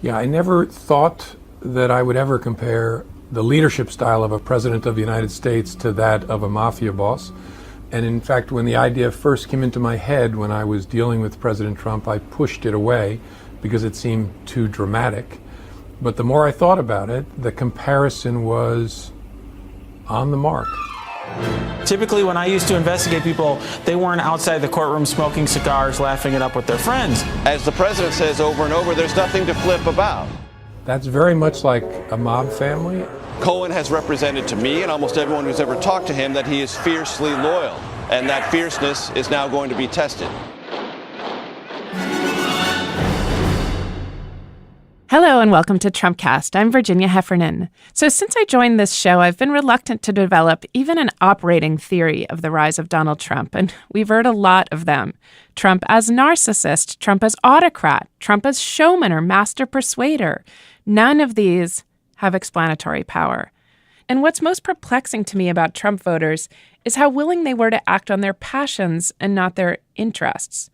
Yeah, I never thought that I would ever compare the leadership style of a president of the United States to that of a mafia boss. And in fact, when the idea first came into my head when I was dealing with President Trump, I pushed it away because it seemed too dramatic. But the more I thought about it, the comparison was on the mark. Typically, when I used to investigate people, they weren't outside the courtroom smoking cigars, laughing it up with their friends. As the president says over and over, there's nothing to flip about. That's very much like a mob family. Cohen has represented to me and almost everyone who's ever talked to him that he is fiercely loyal, and that fierceness is now going to be tested. Hello and welcome to Trumpcast. I'm Virginia Heffernan. So since I joined this show, I've been reluctant to develop even an operating theory of the rise of Donald Trump, and we've heard a lot of them. Trump as narcissist, Trump as autocrat, Trump as showman or master persuader. None of these have explanatory power. And what's most perplexing to me about Trump voters is how willing they were to act on their passions and not their interests.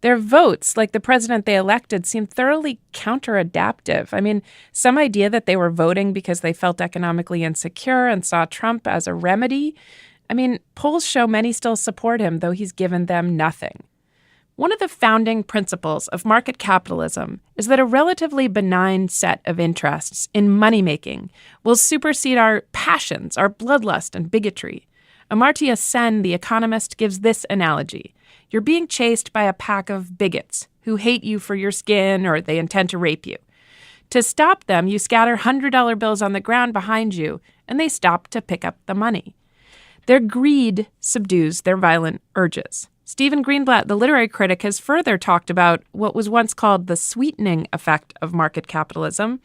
Their votes, like the president they elected, seem thoroughly counteradaptive. I mean, some idea that they were voting because they felt economically insecure and saw Trump as a remedy. I mean, polls show many still support him, though he's given them nothing. One of the founding principles of market capitalism is that a relatively benign set of interests in money-making will supersede our passions, our bloodlust and bigotry. Amartya Sen, the economist, gives this analogy. You're being chased by a pack of bigots who hate you for your skin or they intend to rape you. To stop them, you scatter $100 bills on the ground behind you, and they stop to pick up the money. Their greed subdues their violent urges. Stephen Greenblatt, the literary critic, has further talked about what was once called the sweetening effect of market capitalism.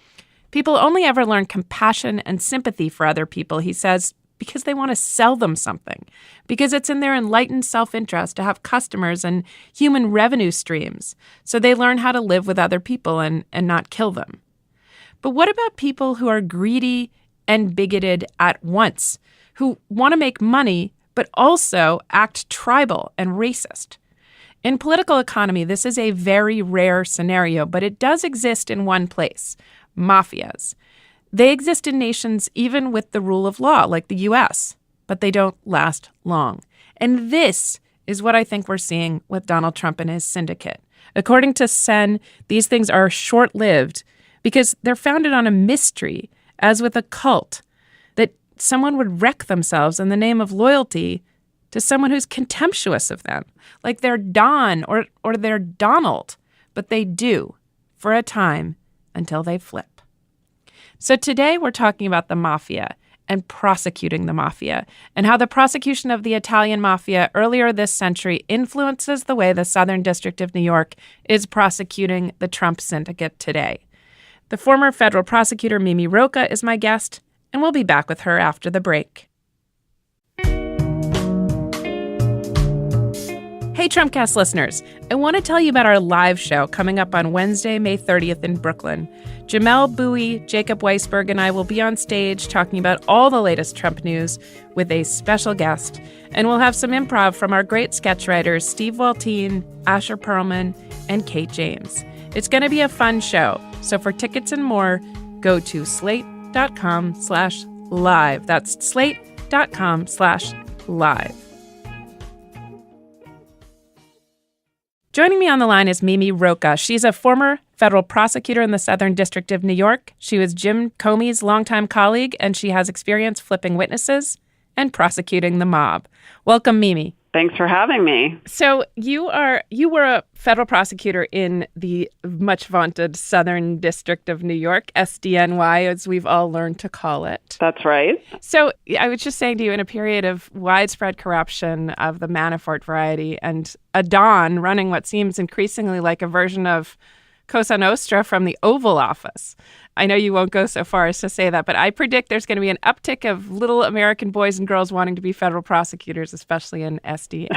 People only ever learn compassion and sympathy for other people, he says, because they want to sell them something, because it's in their enlightened self-interest to have customers and human revenue streams, so they learn how to live with other people and not kill them. But what about people who are greedy and bigoted at once, who want to make money but also act tribal and racist? In political economy, this is a very rare scenario, but it does exist in one place: mafias. They exist in nations even with the rule of law, like the U.S., but they don't last long. And this is what I think we're seeing with Donald Trump and his syndicate. According to Sen, these things are short-lived because they're founded on a mystery, as with a cult, that someone would wreck themselves in the name of loyalty to someone who's contemptuous of them, like they're Don or they're Donald, but they do, for a time, until they flip. So today we're talking about the mafia and prosecuting the mafia, and how the prosecution of the Italian mafia earlier this century influences the way the Southern District of New York is prosecuting the Trump syndicate today. The former federal prosecutor Mimi Rocah is my guest, and we'll be back with her after the break. Hey, Trumpcast listeners, I want to tell you about our live show coming up on Wednesday, May 30th in Brooklyn. Jamel Bowie, Jacob Weisberg, and I will be on stage talking about all the latest Trump news with a special guest. And we'll have some improv from our great sketch writers, Steve Waltine, Asher Perlman, and Kate James. It's going to be a fun show. So for tickets and more, go to slate.com/live. That's slate.com/live. Joining me on the line is Mimi Rocah. She's a former federal prosecutor in the Southern District of New York. She was Jim Comey's longtime colleague, and she has experience flipping witnesses and prosecuting the mob. Welcome, Mimi. Thanks for having me. So you were a federal prosecutor in the much vaunted Southern District of New York, SDNY, as we've all learned to call it. That's right. So I was just saying to you, in a period of widespread corruption of the Manafort variety and a Don running what seems increasingly like a version of Cosa Nostra from the Oval Office. I know you won't go so far as to say that, but I predict there's going to be an uptick of little American boys and girls wanting to be federal prosecutors, especially in SDNY.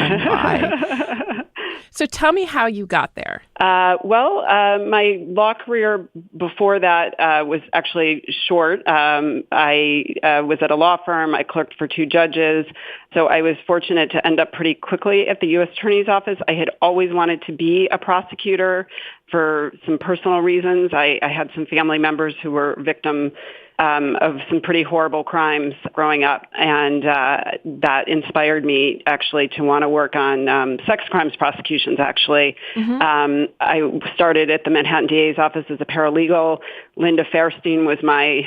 So tell me how you got there. My law career before that was actually short. I was at a law firm. I clerked for 2 judges. So I was fortunate to end up pretty quickly at the U.S. Attorney's Office. I had always wanted to be a prosecutor for some personal reasons. I had some family members who were victims of some pretty horrible crimes growing up, and that inspired me actually to want to work on sex crimes prosecutions, actually. I started at the Manhattan DA's office as a paralegal. Linda Fairstein was my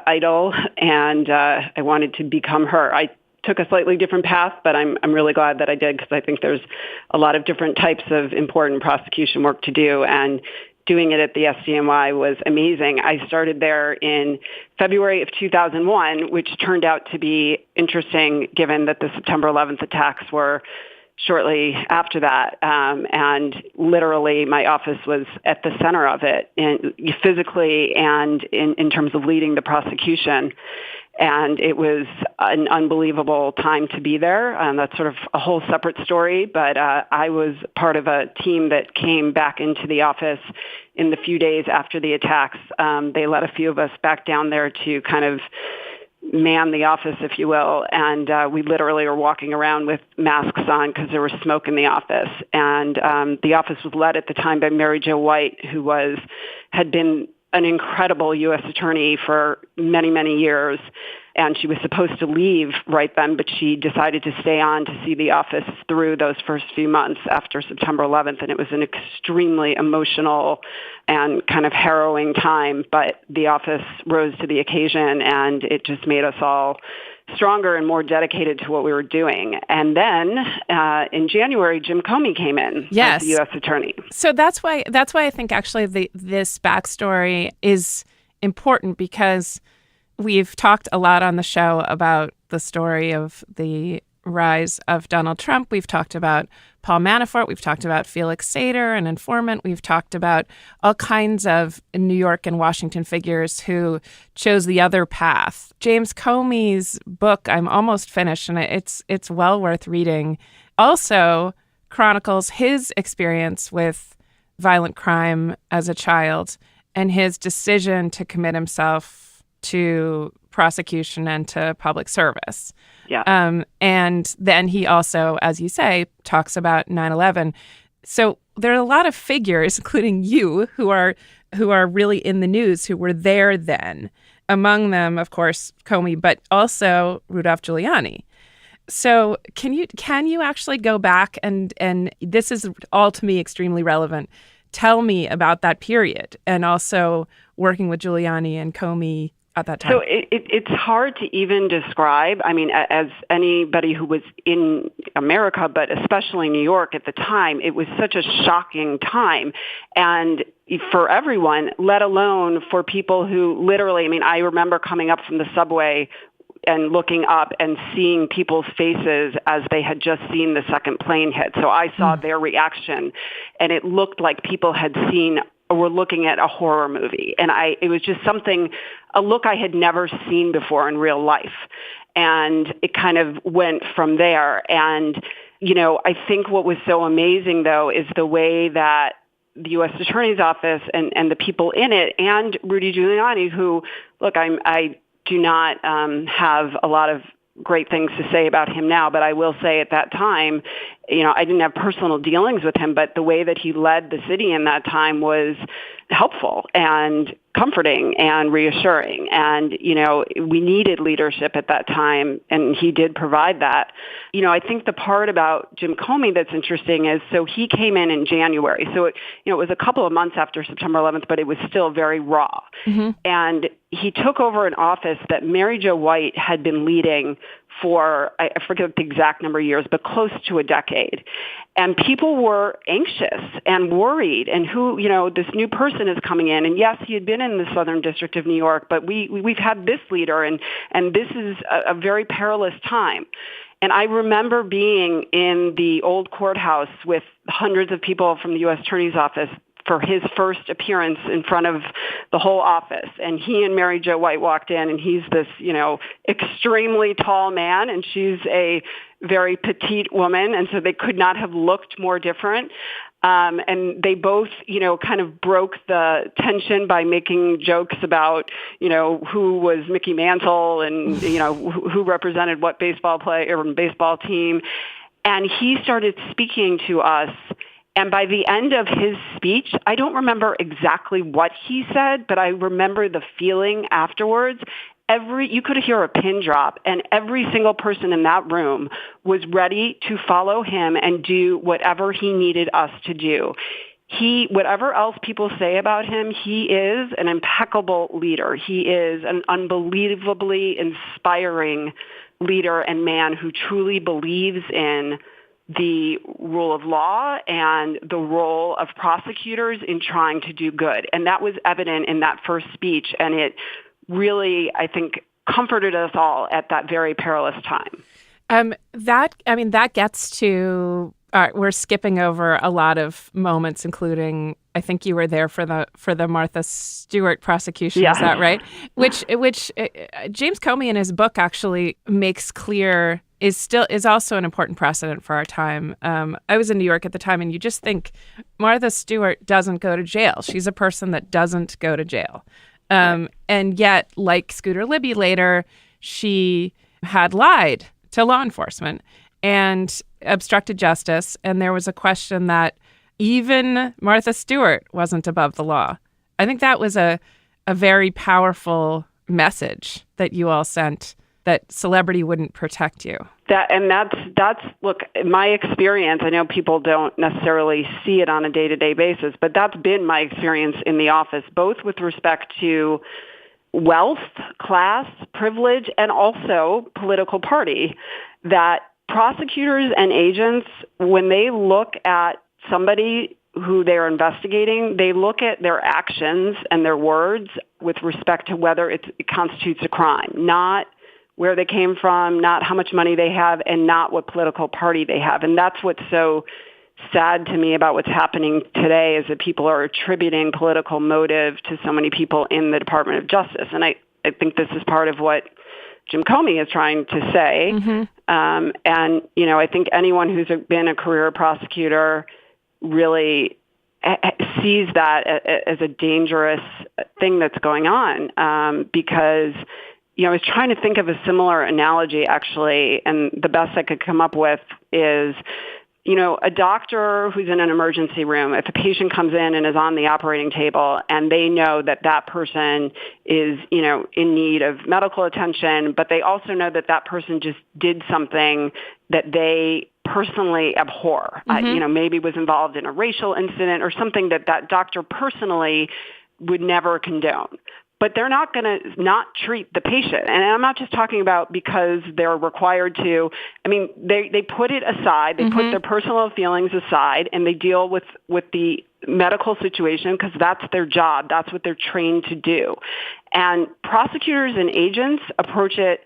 idol, and I wanted to become her. I took a slightly different path, but I'm really glad that I did, because I think there's a lot of different types of important prosecution work to do, and doing it at the SDNY was amazing. I started there in February of 2001, which turned out to be interesting given that the September 11th attacks were shortly after that. And literally my office was at the center of it, physically and in terms of leading the prosecution. And it was an unbelievable time to be there. That's sort of a whole separate story, but I was part of a team that came back into the office in the few days after the attacks. They let a few of us back down there to kind of man the office, if you will, and we literally were walking around with masks on because there was smoke in the office. And the office was led at the time by Mary Jo White, who had been an incredible U.S. attorney for many, many years. And she was supposed to leave right then, but she decided to stay on to see the office through those first few months after September 11th. And it was an extremely emotional and kind of harrowing time, but the office rose to the occasion, and it just made us all stronger and more dedicated to what we were doing. And then in January, Jim Comey came in as the U.S. attorney. So that's why I think actually this backstory is important, because we've talked a lot on the show about the story of the rise of Donald Trump. We've talked about Paul Manafort. We've talked about Felix Sater, an informant. We've talked about all kinds of New York and Washington figures who chose the other path. James Comey's book, I'm almost finished, and it's well worth reading, also chronicles his experience with violent crime as a child and his decision to commit himself to prosecution and to public service. Yeah. And then he also, as you say, talks about 9/11. So there are a lot of figures, including you, who are really in the news, who were there then. Among them, of course, Comey, but also Rudolph Giuliani. So can you actually go back and this is all to me extremely relevant. Tell me about that period, and also working with Giuliani and Comey at that time. So it's hard to even describe. I mean, as anybody who was in America, but especially New York at the time, it was such a shocking time. And for everyone, let alone for people who literally, I mean, I remember coming up from the subway and looking up and seeing people's faces as they had just seen the second plane hit. So I saw their reaction, and it looked like people had seen or were looking at a horror movie. And it was just a look I had never seen before in real life. And it kind of went from there. And, I think what was so amazing, though, is the way that the U.S. Attorney's Office and the people in it, and Rudy Giuliani, who, look, I do not have a lot of great things to say about him now, but I will say at that time, I didn't have personal dealings with him, but the way that he led the city in that time was helpful and comforting and reassuring. And, we needed leadership at that time, and he did provide that. I think the part about Jim Comey that's interesting is, so he came in January. So, it was a couple of months after September 11th, but it was still very raw. Mm-hmm. And he took over an office that Mary Jo White had been leading for, I forget the exact number of years, but close to a decade. And people were anxious and worried, and this new person is coming in. And yes, he had been in the Southern District of New York, but we've had this leader, and this is a very perilous time. And I remember being in the old courthouse with hundreds of people from the U.S. Attorney's Office for his first appearance in front of the whole office. And he and Mary Jo White walked in, and he's this, extremely tall man, and she's a very petite woman. And so they could not have looked more different. And they both, kind of broke the tension by making jokes about, who was Mickey Mantle and, who represented what baseball player or baseball team. And he started speaking to us. And by the end of his speech, I don't remember exactly what he said, but I remember the feeling afterwards. You could hear a pin drop, and every single person in that room was ready to follow him and do whatever he needed us to do. Whatever else people say about him, he is an impeccable leader. He is an unbelievably inspiring leader and man who truly believes in the rule of law and the role of prosecutors in trying to do good. And that was evident in that first speech, and it really, I think, comforted us all at that very perilous time. That gets to, we're skipping over a lot of moments, including, I think you were there for the Martha Stewart prosecution. Yeah. Is that right? Which James Comey in his book actually makes clear is also an important precedent for our time. I was in New York at the time, and you just think Martha Stewart doesn't go to jail. She's a person that doesn't go to jail. And yet, like Scooter Libby later, she had lied to law enforcement and obstructed justice. And there was a question that even Martha Stewart wasn't above the law. I think that was a very powerful message that you all sent, that celebrity wouldn't protect you. That's look, in my experience, I know people don't necessarily see it on a day-to-day basis, but that's been my experience in the office, both with respect to wealth, class, privilege, and also political party, that prosecutors and agents, when they look at somebody who they're investigating, they look at their actions and their words with respect to whether it constitutes a crime, not where they came from, not how much money they have, and not what political party they have. And that's what's so sad to me about what's happening today, is that people are attributing political motive to so many people in the Department of Justice. And I think this is part of what Jim Comey is trying to say. Mm-hmm. And, I think anyone who's been a career prosecutor really sees that as a dangerous thing that's going on, because I was trying to think of a similar analogy, actually, and the best I could come up with is, a doctor who's in an emergency room, if a patient comes in and is on the operating table and they know that that person is, in need of medical attention, but they also know that that person just did something that they personally abhor, maybe was involved in a racial incident or something that doctor personally would never condone. But they're not going to not treat the patient. And I'm not just talking about because they're required to. I mean, they put it aside. They put their personal feelings aside, and they deal with the medical situation because that's their job. That's what they're trained to do. And prosecutors and agents approach it,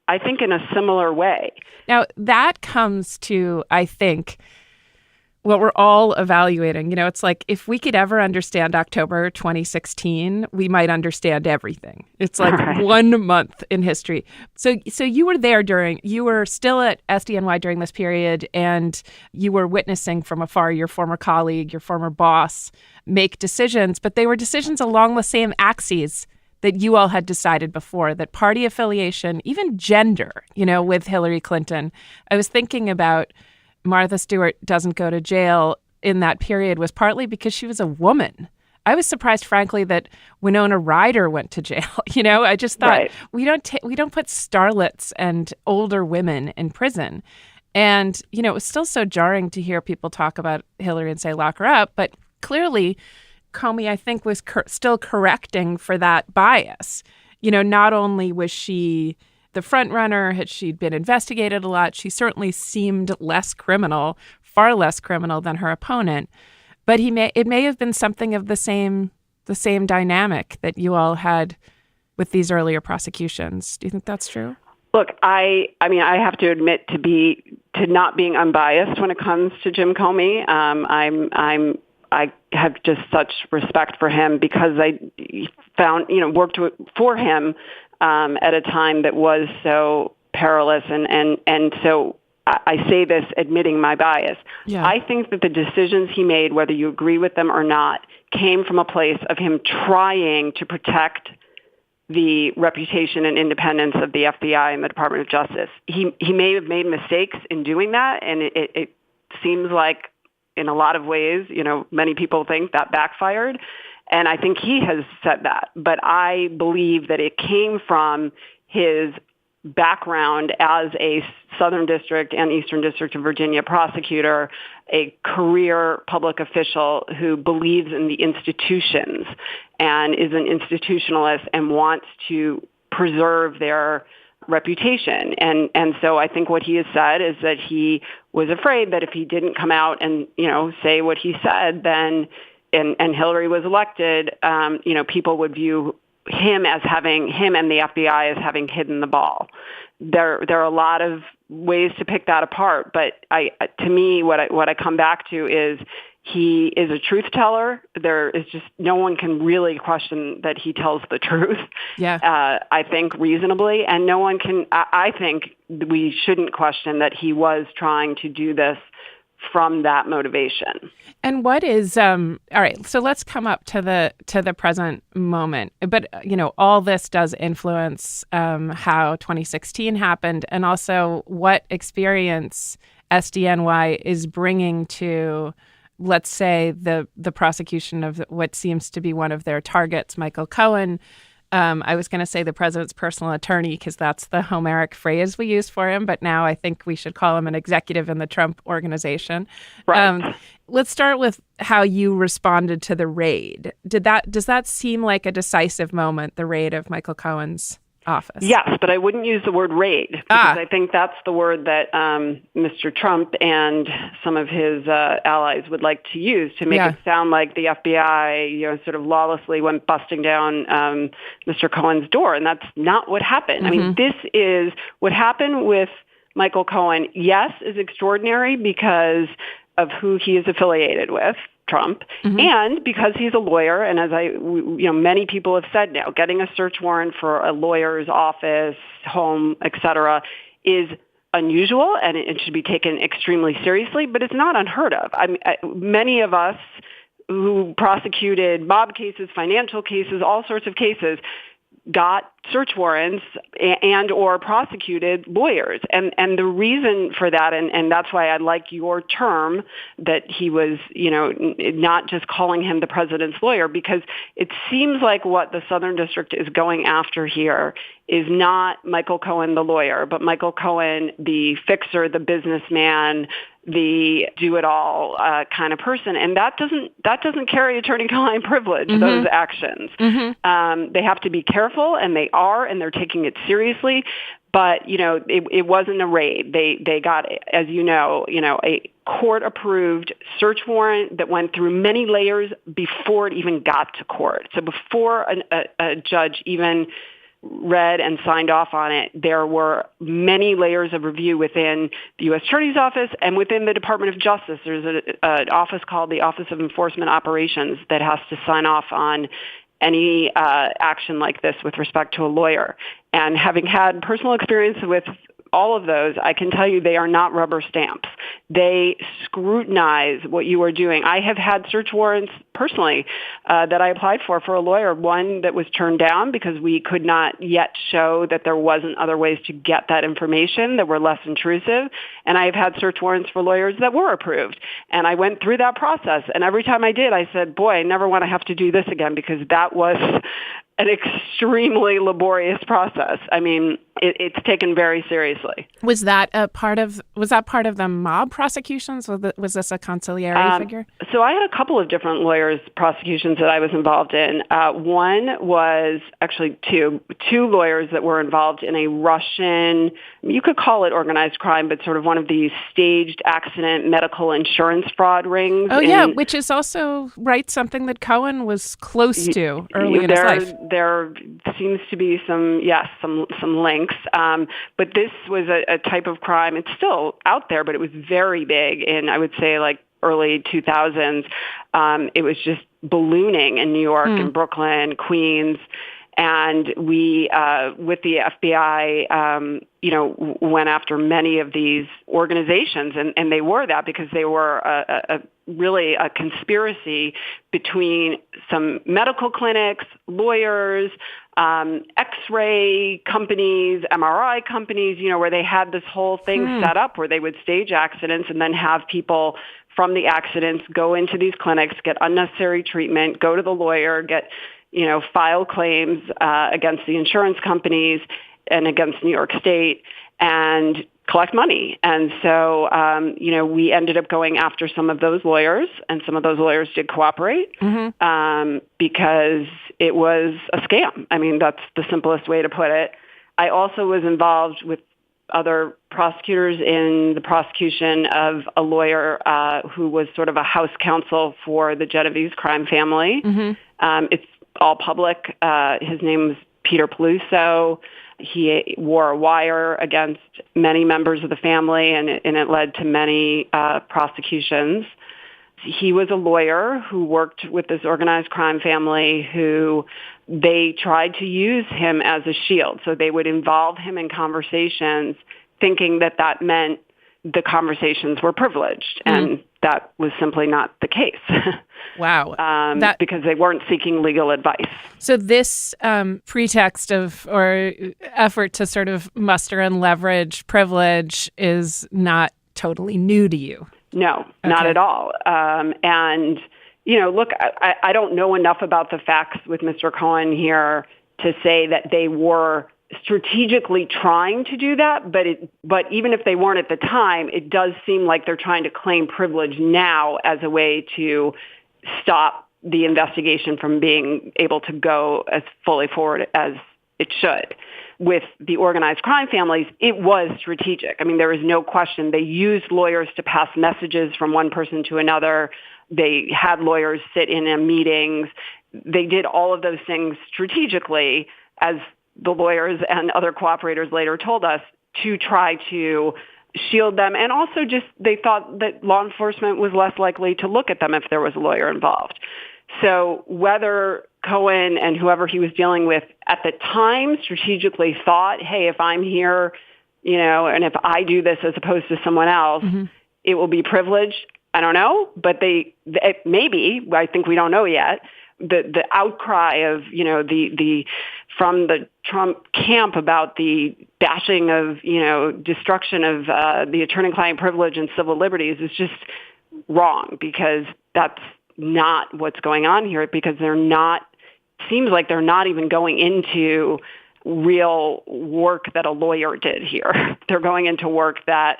I think, in a similar way. Now, that comes to, I think, what we're all evaluating. It's like, if we could ever understand October 2016, we might understand everything. It's like 1 month in history. So you were there you were still at SDNY during this period, and you were witnessing from afar your former colleague, your former boss, make decisions, but they were decisions along the same axes that you all had decided before, that party affiliation, even gender, with Hillary Clinton. I was thinking about Martha Stewart doesn't go to jail in that period was partly because she was a woman. I was surprised, frankly, that Winona Ryder went to jail. I just thought we don't put starlets and older women in prison. And, it was still so jarring to hear people talk about Hillary and say, lock her up. But clearly, Comey, I think, was still correcting for that bias. Not only was she the front runner, had she been investigated a lot, she certainly seemed less criminal, far less criminal than her opponent. But it may have been something of the same dynamic that you all had with these earlier prosecutions. Do you think that's true? Look, I have to admit to not being unbiased when it comes to Jim Comey. I'm I have just such respect for him because I found, worked for him at a time that was so perilous. And so I say this admitting my bias. Yeah. I think that the decisions he made, whether you agree with them or not, came from a place of him trying to protect the reputation and independence of the FBI and the Department of Justice. He may have made mistakes in doing that, and it seems like in a lot of ways, many people think that backfired, and I think he has said that. But I believe that it came from his background as a Southern District and Eastern District of Virginia prosecutor, a career public official who believes in the institutions and is an institutionalist and wants to preserve their reputation. And so I think what he has said is that he was afraid that if he didn't come out and, say what he said, then, and Hillary was elected, people would view him and the FBI as having hidden the ball. There are a lot of ways to pick that apart, but to me, what I come back to is he is a truth teller. There is just no one can really question that he tells the truth. Yeah. I think reasonably, and no one can. I think we shouldn't question that he was trying to do this from that motivation. And what is all right, so let's come up to the present moment. But all this does influence how 2016 happened, and also what experience SDNY is bringing to, let's say, the prosecution of what seems to be one of their targets, Michael Cohen. I was going to say the president's personal attorney because that's the Homeric phrase we use for him, but now I think we should call him an executive in the Trump organization. Right. Let's start with how you responded to the raid. Does that seem like a decisive moment, the raid of Michael Cohen's office? Yes, but I wouldn't use the word raid because I think that's the word that Mr. Trump and some of his allies would like to use to make it sound like the FBI, sort of lawlessly went busting down Mr. Cohen's door, and that's not what happened. I mean, this is what happened with Michael Cohen. Yes, is extraordinary because of who he is affiliated with, Trump, and because he's a lawyer, and as many people have said now, getting a search warrant for a lawyer's office, home, etc., is unusual, and it should be taken extremely seriously, but it's not unheard of. Many of us who prosecuted mob cases, financial cases, all sorts of cases, got search warrants and or prosecuted lawyers. And the reason for that, and that's why I like your term that he was, not just calling him the president's lawyer, because it seems like what the Southern District is going after here is not Michael Cohen, the lawyer, but Michael Cohen, the fixer, the businessman, the do-it-all kind of person, and that doesn't carry attorney-client privilege. Those actions, they have to be careful, and they are, and they're taking it seriously. But it wasn't a raid. They got, as a court-approved search warrant that went through many layers before it even got to court. So before a judge even read and signed off on it, there were many layers of review within the U.S. Attorney's Office and within the Department of Justice. There's an office called the Office of Enforcement Operations that has to sign off on any action like this with respect to a lawyer. And having had personal experience with all of those, I can tell you they are not rubber stamps. They scrutinize what you are doing. I have had search warrants personally that I applied for a lawyer, one that was turned down because we could not yet show that there wasn't other ways to get that information that were less intrusive. And I have had search warrants for lawyers that were approved. And I went through that process. And every time I did, I said, boy, I never want to have to do this again because that was an extremely laborious process. I mean, it's taken very seriously. Was that part of the mob prosecutions? Was this a conciliary figure? So I had a couple of different lawyers' prosecutions that I was involved in. One was actually two lawyers that were involved in a Russian, you could call it organized crime, but sort of one of these staged accident medical insurance fraud rings. Oh, yeah, which is also, right, something that Cohen was close to early in his life. There seems to be some links. But this was a type of crime. It's still out there, but it was very big in, I would say, like early 2000s, it was just ballooning in New York and Brooklyn, Queens. And we, with the FBI, went after many of these organizations, and they were that because they were really a conspiracy between some medical clinics, lawyers, X-ray companies, MRI companies, where they had this whole thing set up where they would stage accidents and then have people from the accidents go into these clinics, get unnecessary treatment, go to the lawyer, get file claims against the insurance companies and against New York State and collect money. And so, we ended up going after some of those lawyers, and some of those lawyers did cooperate because it was a scam. I mean, that's the simplest way to put it. I also was involved with other prosecutors in the prosecution of a lawyer who was sort of a house counsel for the Genovese crime family. It's all public. His name was Peter Peluso. He wore a wire against many members of the family, and it led to many prosecutions. He was a lawyer who worked with this organized crime family who they tried to use him as a shield. So they would involve him in conversations thinking that meant the conversations were privileged, and that was simply not the case. Wow. Because they weren't seeking legal advice. So this pretext or effort to sort of muster and leverage privilege is not totally new to you. No, not at all. And, look, I don't know enough about the facts with Mr. Cohen here to say that they were strategically trying to do that, but even if they weren't at the time, it does seem like they're trying to claim privilege now as a way to stop the investigation from being able to go as fully forward as it should. With the organized crime families, it was strategic. I mean, there is no question. They used lawyers to pass messages from one person to another. They had lawyers sit in meetings. They did all of those things strategically, as the lawyers and other cooperators later told us, to try to shield them. And also just they thought that law enforcement was less likely to look at them if there was a lawyer involved. So whether Cohen and whoever he was dealing with at the time strategically thought, hey, if I'm here, and if I do this as opposed to someone else, it will be privileged. I don't know, but maybe, I think we don't know yet, the outcry of, from the Trump camp about the bashing of, destruction of the attorney-client privilege and civil liberties is just wrong, because that's not what's going on here, because seems like they're not even going into real work that a lawyer did here. They're going into work that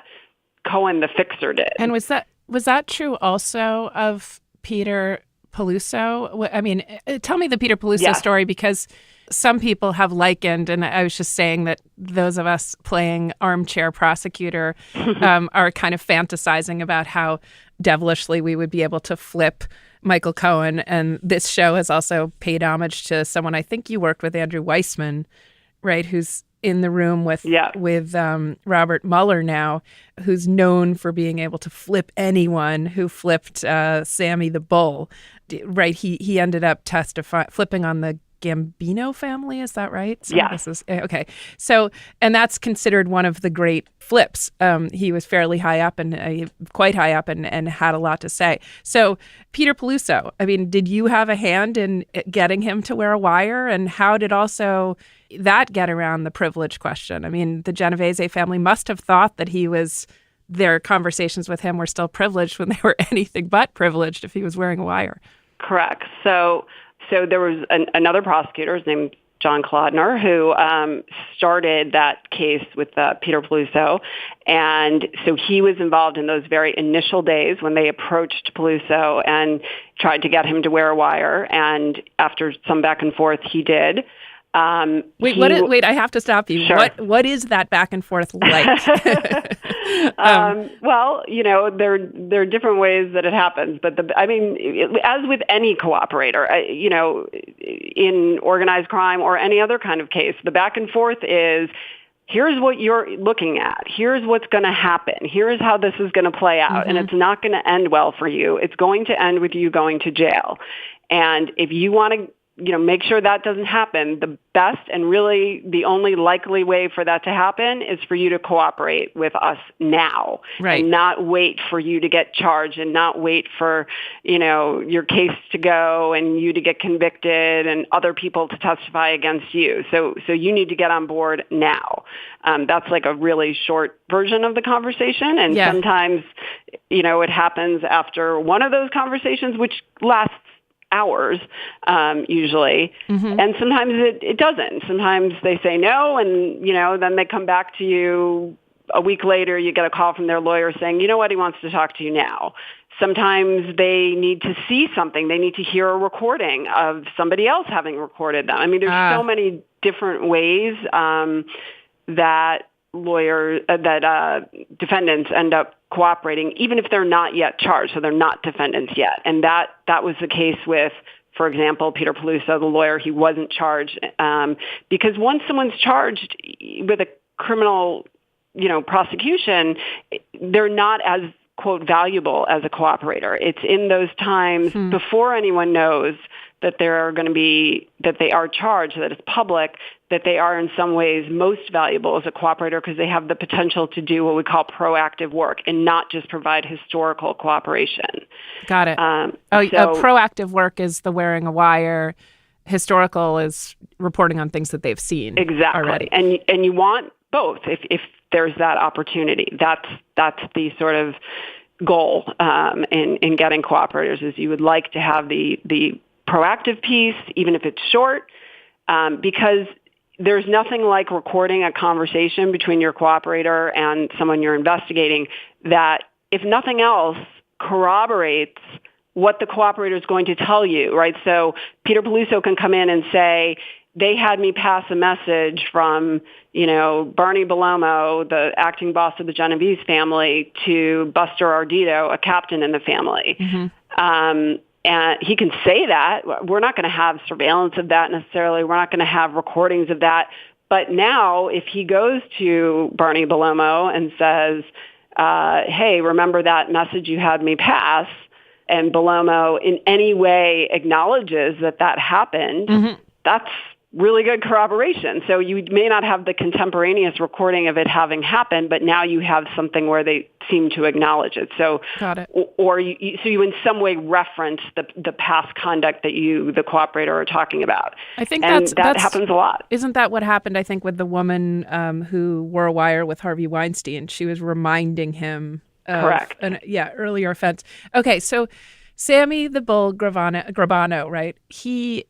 Cohen the fixer did. And was that true also of Peter Peluso? I mean, tell me the Peter Peluso story, because some people have likened, and I was just saying that those of us playing armchair prosecutor are kind of fantasizing about how devilishly we would be able to flip Michael Cohen. And this show has also paid homage to someone I think you worked with, Andrew Weissman, right, who's in the room with Robert Mueller now, who's known for being able to flip anyone who flipped Sammy the Bull. Right, he ended up flipping on the Gambino family, is that right? This is okay. So, and that's considered one of the great flips. He was fairly high up and quite high up and had a lot to say. So, Peter Peluso, I mean, did you have a hand in getting him to wear a wire? And how did also that get around the privilege question? I mean, the Genovese family must have thought that their conversations with him were still privileged when they were anything but privileged if he was wearing a wire. Correct. So there was another prosecutor, his name John Clodner, who started that case with Peter Peluso. And so he was involved in those very initial days when they approached Peluso and tried to get him to wear a wire. And after some back and forth, he did. Wait, I have to stop you. Sure. What is that back and forth like? Well, there are different ways that it happens, but as with any cooperator, in organized crime or any other kind of case, the back and forth is, here's what you're looking at. Here's what's going to happen. Here's how this is going to play out. And it's not going to end well for you. It's going to end with you going to jail. And if you want to, make sure that doesn't happen, the best and really the only likely way for that to happen is for you to cooperate with us now. Right. And not wait for you to get charged and not wait for, your case to go and you to get convicted and other people to testify against you. So you need to get on board now. That's like a really short version of the conversation. And sometimes, it happens after one of those conversations, which lasts hours, usually. And sometimes it doesn't. Sometimes they say no, and, then they come back to you a week later, you get a call from their lawyer saying, you know what, he wants to talk to you now. Sometimes they need to see something. They need to hear a recording of somebody else having recorded them. I mean, there's so many different ways that defendants end up cooperating, even if they're not yet charged, so they're not defendants yet. And that was the case with, for example, Peter Peluso, the lawyer. He wasn't charged because once someone's charged with a criminal, prosecution, they're not as, quote, valuable as a cooperator. It's in those times before anyone knows that they are charged, that it's public, that they are in some ways most valuable as a cooperator because they have the potential to do what we call proactive work and not just provide historical cooperation. Got it. Proactive work is the wearing a wire. Historical is reporting on things that they've seen. Exactly. Already. And you want both if there's that opportunity. That's the sort of goal in getting cooperators is you would like to have the proactive piece, even if it's short, because there's nothing like recording a conversation between your cooperator and someone you're investigating that, if nothing else, corroborates what the cooperator is going to tell you, right? So Peter Peluso can come in and say, they had me pass a message from, Bernie Belomo, the acting boss of the Genovese family, to Buster Ardito, a captain in the family. And he can say that. We're not going to have surveillance of that necessarily. We're not going to have recordings of that. But now if he goes to Bernie Belomo and says, hey, remember that message you had me pass? And Belomo in any way acknowledges that happened, that's really good corroboration. So you may not have the contemporaneous recording of it having happened, but now you have something where they seem to acknowledge it. So, got it. Or you in some way reference the past conduct that the cooperator are talking about. I think that happens a lot. Isn't that what happened, I think, with the woman who wore a wire with Harvey Weinstein? She was reminding him of Correct. Earlier offense. Okay, so Sammy the Bull Gravano, right? He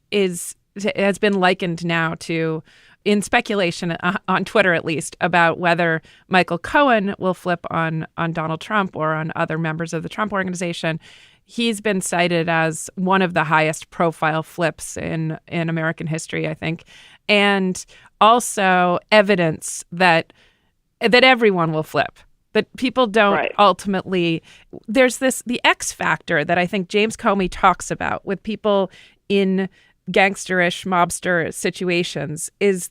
has been likened now to, in speculation on Twitter at least, about whether Michael Cohen will flip on Donald Trump or on other members of the Trump organization. He's been cited as one of the highest profile flips in American history, I think, and also evidence that everyone will flip. That people don't ultimately. There's the X factor that I think James Comey talks about with people in gangsterish mobster situations. It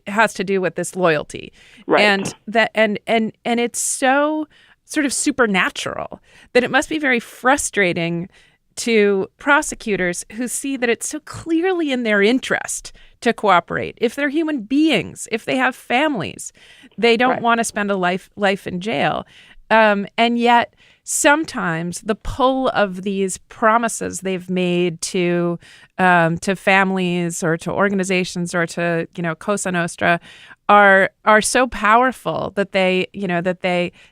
has to do with this loyalty, and it's so sort of supernatural that it must be very frustrating to prosecutors who see that it's so clearly in their interest to cooperate. If they're human beings, if they have families, they don't want to spend a life in jail. And yet sometimes the pull of these promises they've made to families or to organizations or to, Cosa Nostra are so powerful that they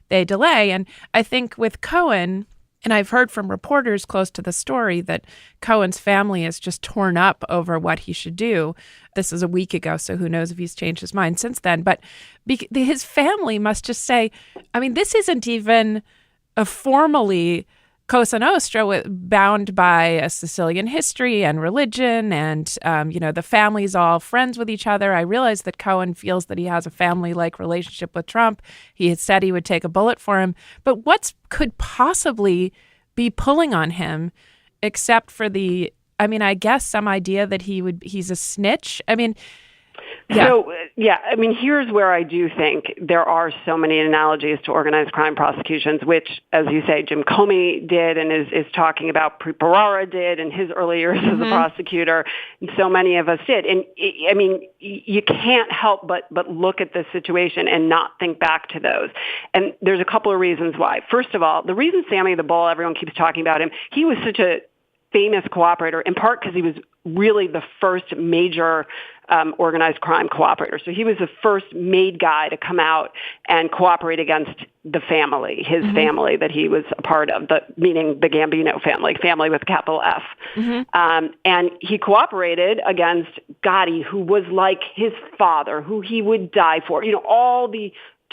delay. And I think with Cohen, and I've heard from reporters close to the story that Cohen's family is just torn up over what he should do. This is a week ago, so who knows if he's changed his mind since then. But his family must just say, I mean, this isn't even a formally Cosa Nostra bound by a Sicilian history and religion, and the family's all friends with each other. I realize that Cohen feels that he has a family-like relationship with Trump. He had said he would take a bullet for him, but what could possibly be pulling on him, except for I guess some idea that he's a snitch. I mean, Yeah. So, I mean, here's where I do think there are so many analogies to organized crime prosecutions, which, as you say, Jim Comey did and is talking about, Preet Bharara did in his early years as a prosecutor, and so many of us did. And, I mean, you can't help but look at this situation and not think back to those. And there's a couple of reasons why. First of all, the reason Sammy the Bull, everyone keeps talking about him, he was such a famous cooperator, in part because he was really the first major organized crime cooperator. So he was the first made guy to come out and cooperate against the family, his family that he was a part of, meaning the Gambino family with a capital F. And he cooperated against Gotti, who was like his father, who he would die for, all the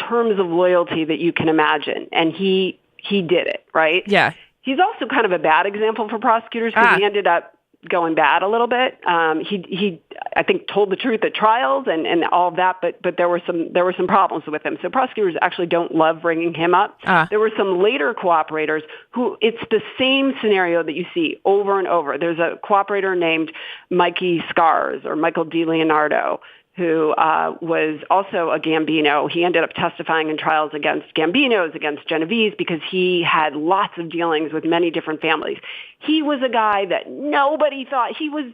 terms of loyalty that you can imagine. And he did it, right? Yeah. He's also kind of a bad example for prosecutors because he ended up going bad a little bit. He I think told the truth at trials and all of that, but there were some problems with him. So prosecutors actually don't love bringing him up. There were some later cooperators who it's the same scenario that you see over and over. There's a cooperator named Mikey Scars or Michael DiLeonardo, who was also a Gambino. He ended up testifying in trials against Gambinos, against Genovese, because he had lots of dealings with many different families. He was a guy that nobody thought, he was,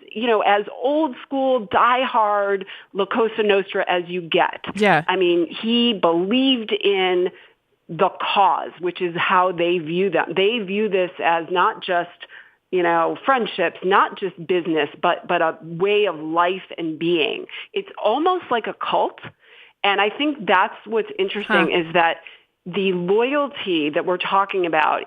as old school, diehard La Cosa Nostra as you get. Yeah. I mean, he believed in the cause, which is how they view them. They view this as not just friendships, not just business, but a way of life and being. It's almost like a cult. And I think that's what's interesting is that the loyalty that we're talking about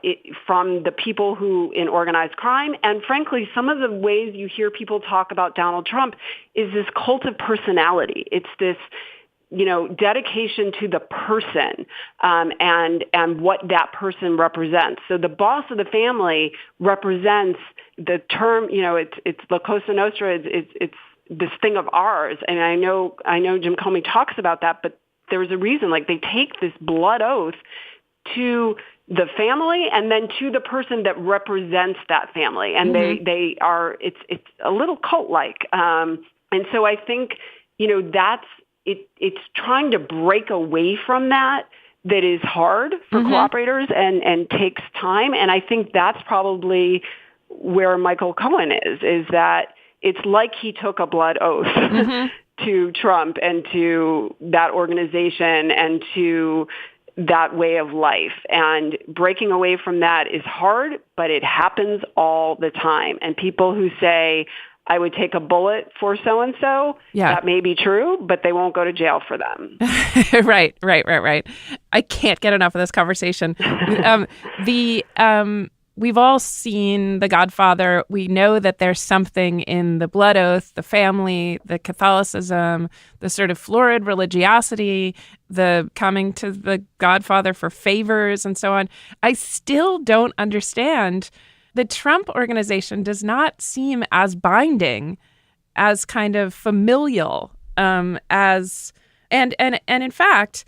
from the people who in organized crime, and frankly, some of the ways you hear people talk about Donald Trump is this cult of personality. It's this dedication to the person and what that person represents. So the boss of the family represents the term. It's La Cosa Nostra. It's this thing of ours. And I know Jim Comey talks about that, but there's a reason. Like they take this blood oath to the family and then to the person that represents that family, and they are. It's a little cult-like. And so I think that's. It's trying to break away from that is hard for cooperators and takes time. And I think that's probably where Michael Cohen is that it's like he took a blood oath to Trump and to that organization and to that way of life. And breaking away from that is hard, but it happens all the time. And people who say, I would take a bullet for so-and-so. Yeah. That may be true, but they won't go to jail for them. Right. I can't get enough of this conversation. We've all seen The Godfather. We know that there's something in the blood oath, the family, the Catholicism, the sort of florid religiosity, the coming to the Godfather for favors and so on. I still don't understand. The Trump organization does not seem as binding, as kind of familial, and in fact,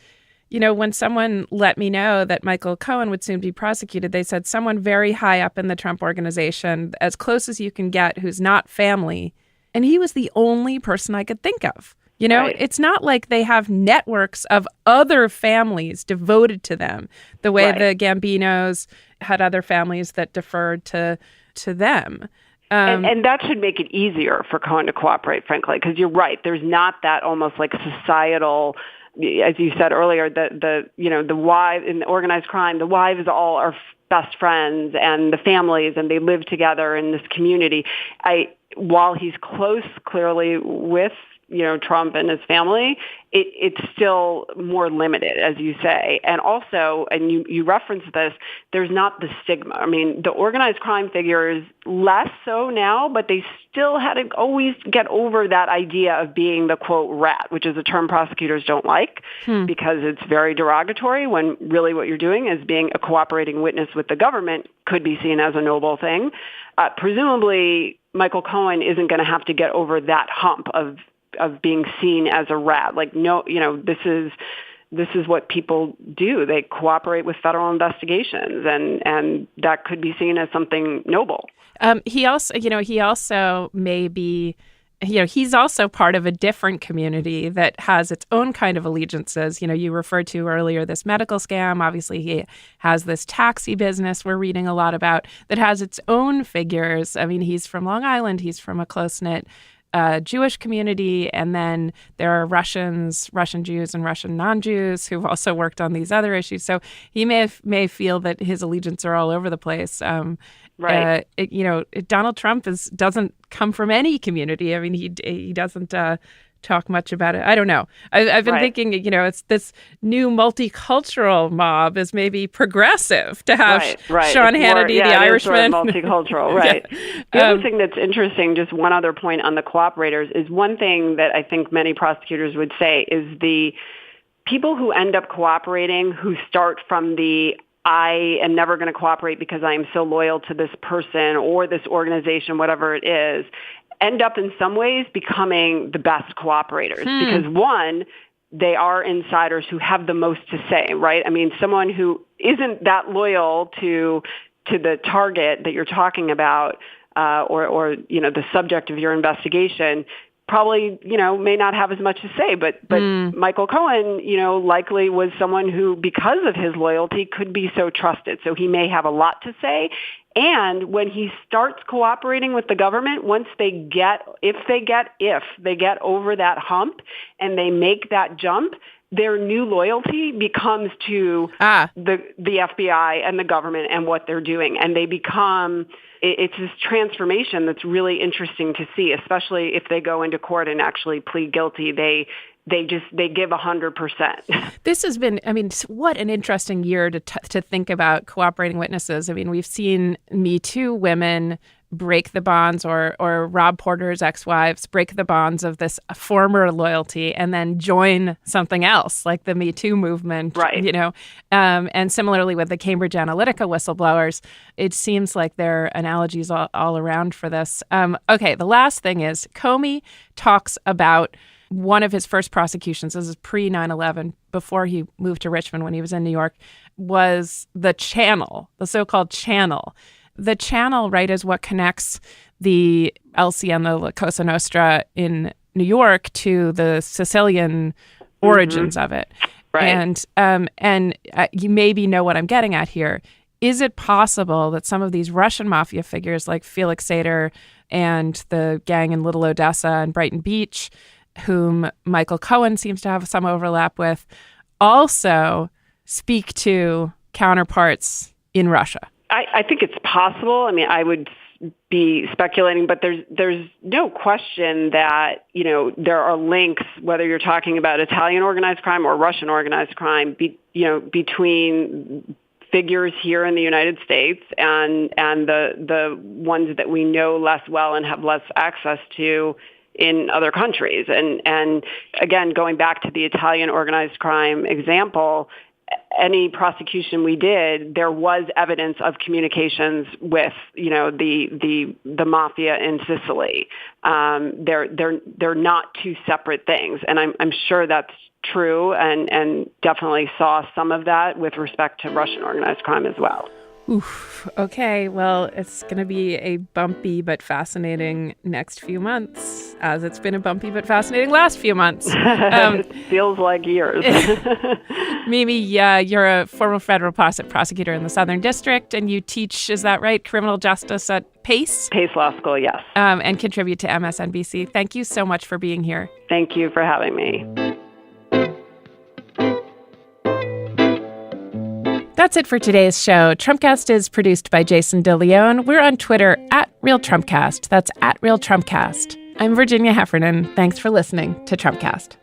when someone let me know that Michael Cohen would soon be prosecuted, they said someone very high up in the Trump organization, as close as you can get, who's not family, and he was the only person I could think of. Right. It's not like they have networks of other families devoted to them, the way the Gambinos had other families that deferred to them. And that should make it easier for Cohen to cooperate, frankly, because you're right. There's not that almost like societal, as you said earlier, the wives in the organized crime, the wives all are best friends and the families, and they live together in this community. While he's close, clearly, with Trump and his family, it's still more limited, as you say. And also, and you referenced this, there's not the stigma. I mean, the organized crime figure is less so now, but they still had to always get over that idea of being the, quote, rat, which is a term prosecutors don't like because it's very derogatory when really what you're doing is being a cooperating witness with the government could be seen as a noble thing. Presumably, Michael Cohen isn't going to have to get over that hump of being seen as a rat. Like, no, this is what people do. They cooperate with federal investigations, and that could be seen as something noble. He also may be he's also part of a different community that has its own kind of allegiances. You referred to earlier this medical scam. Obviously, he has this taxi business we're reading a lot about that has its own figures. I mean, he's from Long Island. He's from a close-knit Jewish community, and then there are Russian Jews and Russian non-Jews who've also worked on these other issues. So he may feel that his allegiances are all over the place. Right. Donald Trump doesn't come from any community. I mean, he doesn't talk much about it. I don't know. I've been thinking, it's this new multicultural mob is maybe progressive to have Sean Hannity, the Irishman. Sort of multicultural, right. Yeah. The other thing that's interesting, just one other point on the cooperators, is one thing that I think many prosecutors would say is the people who end up cooperating, who start from the I am never going to cooperate because I am so loyal to this person or this organization, whatever it is, end up in some ways becoming the best cooperators. Because one, they are insiders who have the most to say, right? I mean, someone who isn't that loyal to the target that you're talking about or the subject of your investigation probably, may not have as much to say, but Michael Cohen, likely was someone who, because of his loyalty, could be so trusted. So he may have a lot to say. And when he starts cooperating with the government, if they get over that hump and they make that jump, their new loyalty becomes to the FBI and the government and what they're doing. And they become, it's this transformation that's really interesting to see, especially if they go into court and actually plead guilty. They give 100%. This has been, what an interesting year to think about cooperating witnesses. I mean, we've seen Me Too women break the bonds or Rob Porter's ex-wives break the bonds of this former loyalty and then join something else like the Me Too movement, right. And similarly with the Cambridge Analytica whistleblowers, it seems like there are analogies all around for this. Okay, the last thing is Comey talks about one of his first prosecutions, this is pre-9/11, before he moved to Richmond when he was in New York, was the channel, the so-called channel. The channel, right, is what connects the LCN, the La Cosa Nostra in New York, to the Sicilian origins of it. Right. And you maybe know what I'm getting at here. Is it possible that some of these Russian mafia figures like Felix Sater and the gang in Little Odessa and Brighton Beach, whom Michael Cohen seems to have some overlap with, also speak to counterparts in Russia? I think it's possible. I mean, I would be speculating, but there's no question that, there are links, whether you're talking about Italian organized crime or Russian organized crime, between figures here in the United States and the ones that we know less well and have less access to in other countries. And again, going back to the Italian organized crime example, any prosecution we did, there was evidence of communications with, the mafia in Sicily. They're not two separate things, and I'm sure that's true, and definitely saw some of that with respect to Russian organized crime as well. Oof. Okay, well, it's going to be a bumpy but fascinating next few months, as it's been a bumpy but fascinating last few months. It feels like years. Mimi, you're a former federal prosecutor in the Southern District, and you teach, is that right, criminal justice at Pace? Pace Law School, yes. And contribute to MSNBC. Thank you so much for being here. Thank you for having me. That's it for today's show. Trumpcast is produced by Jason DeLeon. We're on Twitter @RealTrumpcast. That's @RealTrumpcast. I'm Virginia Heffernan. Thanks for listening to Trumpcast.